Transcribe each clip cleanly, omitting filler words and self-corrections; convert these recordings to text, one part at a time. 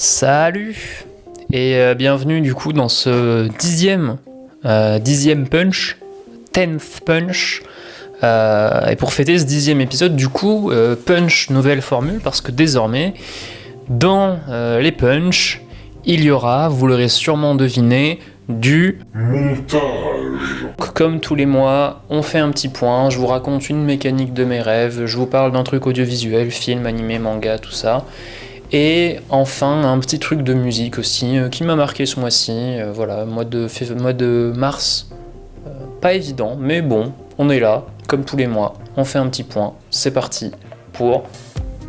Salut et bienvenue du coup dans ce dixième punch, 10th punch. Et pour fêter ce 10e épisode, du coup, punch nouvelle formule parce que désormais, dans les punch, il y aura, vous l'aurez sûrement deviné, du montage. Comme tous les mois, on fait un petit point, je vous raconte une mécanique de mes rêves, je vous parle d'un truc audiovisuel, film, animé, manga, tout ça. Et enfin, un petit truc de musique aussi qui m'a marqué ce mois-ci. Voilà, mois de mars, pas évident, mais bon, on est là, comme tous les mois. On fait un petit point, c'est parti pour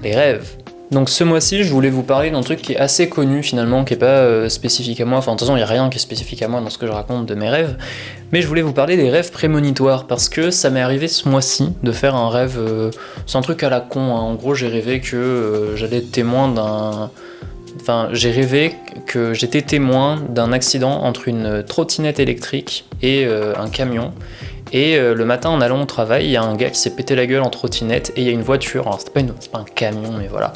les rêves. Donc ce mois-ci, je voulais vous parler d'un truc qui est assez connu finalement, qui est pas spécifique à moi. Enfin, de toute façon, il n'y a rien qui est spécifique à moi dans ce que je raconte de mes rêves. Mais je voulais vous parler des rêves prémonitoires, parce que ça m'est arrivé ce mois-ci de faire un rêve... c'est un truc à la con, hein. En gros, j'ai rêvé que j'allais être témoin d'un... Enfin, j'ai rêvé que j'étais témoin d'un accident entre une trottinette électrique et un camion. Et le matin, en allant au travail, il y a un gars qui s'est pété la gueule en trottinette et il y a une voiture. Alors, c'est pas un camion, mais voilà.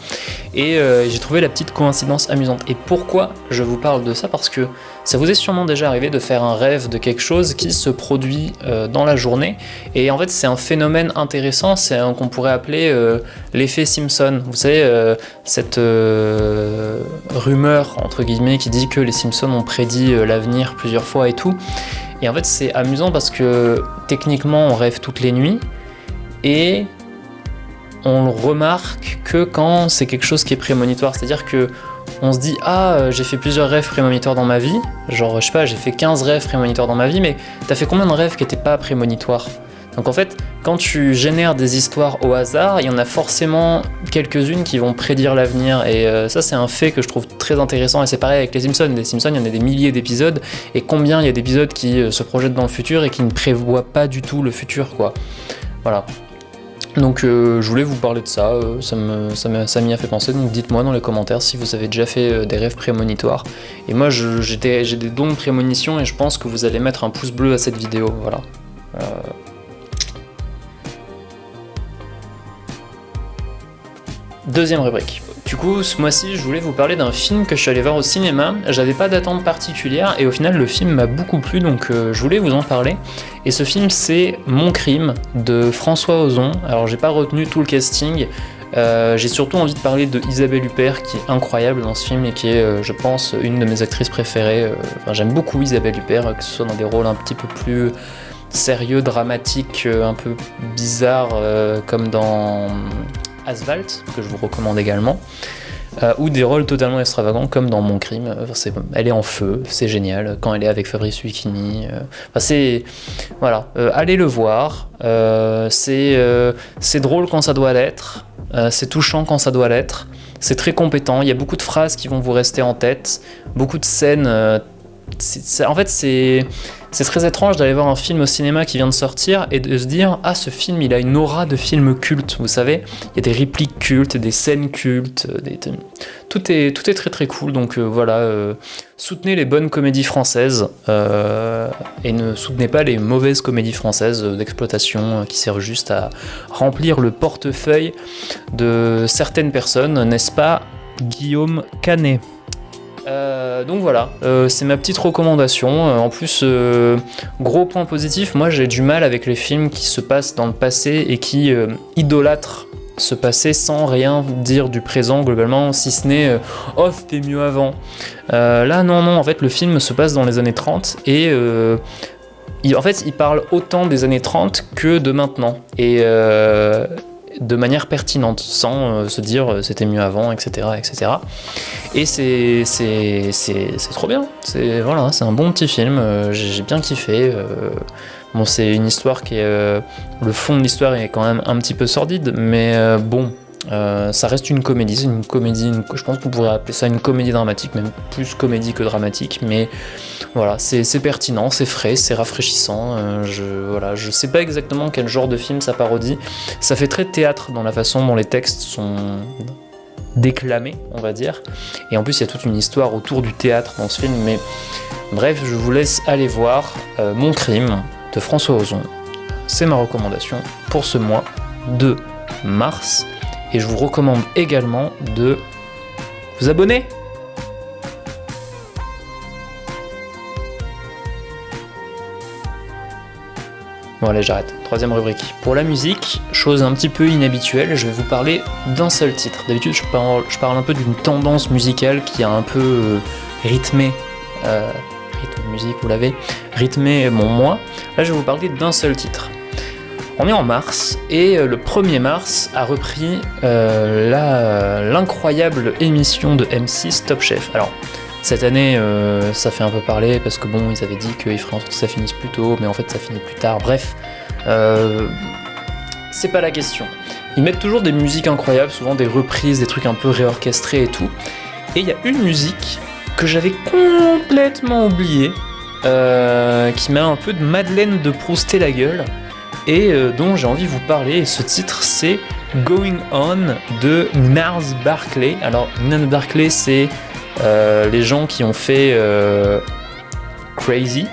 Et j'ai trouvé la petite coïncidence amusante. Et pourquoi je vous parle de ça ? Parce que ça vous est sûrement déjà arrivé de faire un rêve de quelque chose qui se produit dans la journée. Et en fait, c'est un phénomène intéressant, c'est qu'on pourrait appeler l'effet Simpson. Vous savez, cette rumeur, entre guillemets, qui dit que les Simpsons ont prédit l'avenir plusieurs fois et tout. Et en fait, c'est amusant parce que techniquement, on rêve toutes les nuits et on le remarque que quand c'est quelque chose qui est prémonitoire. C'est-à-dire que on se dit « Ah, j'ai fait plusieurs rêves prémonitoires dans ma vie. » Genre, je sais pas, j'ai fait 15 rêves prémonitoires dans ma vie, mais t'as fait combien de rêves qui n'étaient pas prémonitoires ? Donc en fait, quand tu génères des histoires au hasard, il y en a forcément quelques-unes qui vont prédire l'avenir. Et ça, c'est un fait que je trouve très intéressant. Et c'est pareil avec les Simpsons. Les Simpsons, il y en a des milliers d'épisodes. Et combien il y a d'épisodes qui se projettent dans le futur et qui ne prévoient pas du tout le futur, quoi. Voilà. Donc je voulais vous parler de ça. Ça m'y a fait penser. Donc dites-moi dans les commentaires si vous avez déjà fait des rêves prémonitoires. Et moi, j'ai des dons de prémonition et je pense que vous allez mettre un pouce bleu à cette vidéo. Voilà. Deuxième rubrique. Du coup, ce mois-ci, je voulais vous parler d'un film que je suis allé voir au cinéma. J'avais pas d'attente particulière et au final, le film m'a beaucoup plu, donc je voulais vous en parler. Et ce film, c'est Mon Crime de François Ozon. Alors, j'ai pas retenu tout le casting. J'ai surtout envie de parler de Isabelle Huppert, qui est incroyable dans ce film et qui est, je pense, une de mes actrices préférées. Enfin, j'aime beaucoup Isabelle Huppert, que ce soit dans des rôles un petit peu plus sérieux, dramatiques, un peu bizarres, comme dans Asphalt, que je vous recommande également, ou des rôles totalement extravagants comme dans Mon Crime. Elle est en feu, c'est génial, quand elle est avec Fabrice Lucchini. Voilà, allez le voir, c'est drôle quand ça doit l'être, c'est touchant quand ça doit l'être, c'est très compétent, il y a beaucoup de phrases qui vont vous rester en tête, beaucoup de scènes... En fait, c'est très étrange d'aller voir un film au cinéma qui vient de sortir et de se dire « Ah, ce film, il a une aura de film culte, vous savez ?» Il y a des répliques cultes, des scènes cultes, tout est très très cool, donc voilà, soutenez les bonnes comédies françaises et ne soutenez pas les mauvaises comédies françaises d'exploitation qui servent juste à remplir le portefeuille de certaines personnes, n'est-ce pas, Guillaume Canet ? Donc voilà, c'est ma petite recommandation. En plus, gros point positif, moi j'ai du mal avec les films qui se passent dans le passé et qui idolâtrent ce passé sans rien dire du présent globalement, si ce n'est oh c'était mieux avant. Là non, en fait le film se passe dans les années 30 et en fait il parle autant des années 30 que de maintenant. Et de manière pertinente, sans se dire c'était mieux avant, etc. etc. Et c'est trop bien, c'est un bon petit film, j'ai bien kiffé. Bon, c'est une histoire qui est... le fond de l'histoire est quand même un petit peu sordide, mais bon, ça reste une comédie, je pense qu'on pourrait appeler ça une comédie dramatique, même plus comédie que dramatique, mais voilà, c'est pertinent, c'est frais, c'est rafraîchissant, je sais pas exactement quel genre de film ça parodie, ça fait très théâtre dans la façon dont les textes sont déclamés, on va dire, et en plus il y a toute une histoire autour du théâtre dans ce film, mais bref, je vous laisse aller voir Mon Crime de François Ozon, c'est ma recommandation pour ce mois de mars. Et je vous recommande également de vous abonner Bon allez, j'arrête. Troisième rubrique. Pour la musique, chose un petit peu inhabituelle, je vais vous parler d'un seul titre. D'habitude, je parle un peu d'une tendance musicale qui a un peu rythmé, rythme musique, vous l'avez, rythmé mon mois. Là, je vais vous parler d'un seul titre. On est en mars, et le 1er mars a repris l'incroyable émission de M6 Top Chef. Alors, cette année, ça fait un peu parler parce que bon, ils avaient dit qu'ils feraient en sorte que ça finisse plus tôt, mais en fait ça finit plus tard. Bref, c'est pas la question. Ils mettent toujours des musiques incroyables, souvent des reprises, des trucs un peu réorchestrés et tout. Et il y a une musique que j'avais complètement oubliée, qui m'a un peu de Madeleine de Prouster la gueule, et dont j'ai envie de vous parler. Et ce titre, c'est Going On de Gnarls Barkley. Alors, Gnarls Barkley, c'est les gens qui ont fait Crazy.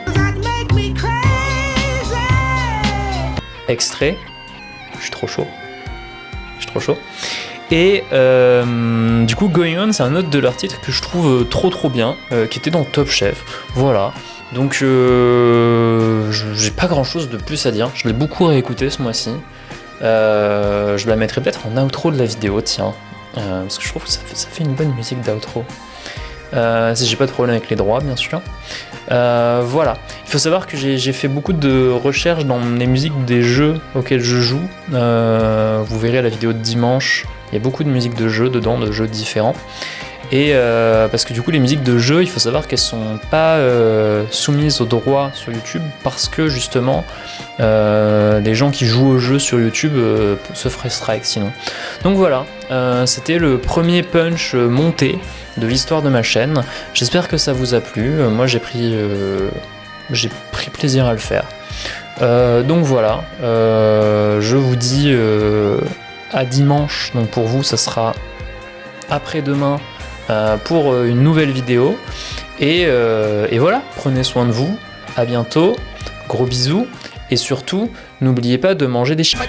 Extrait. Je suis trop chaud. Et du coup, Going On, c'est un autre de leurs titres que je trouve trop bien, qui était dans Top Chef. Voilà. Donc, j'ai pas grand chose de plus à dire. Je l'ai beaucoup réécouté ce mois-ci. Je la mettrai peut-être en outro de la vidéo, tiens. Parce que je trouve que ça fait une bonne musique d'outro. Si j'ai pas de problème avec les droits, bien sûr. Voilà. Il faut savoir que j'ai fait beaucoup de recherches dans les musiques des jeux auxquels je joue. Vous verrez la vidéo de dimanche, il y a beaucoup de musiques de jeux dedans, de jeux différents. Et parce que du coup, les musiques de jeux, il faut savoir qu'elles sont pas soumises aux droits sur YouTube, parce que justement, les gens qui jouent aux jeux sur YouTube se feraient strike sinon. Donc voilà, c'était le premier punch monté de l'histoire de ma chaîne. J'espère que ça vous a plu. Moi, j'ai pris plaisir à le faire. Donc voilà, je vous dis à dimanche. Donc pour vous, ça sera après-demain pour une nouvelle vidéo. Et voilà, prenez soin de vous. À bientôt. Gros bisous. Et surtout, n'oubliez pas de manger des chips.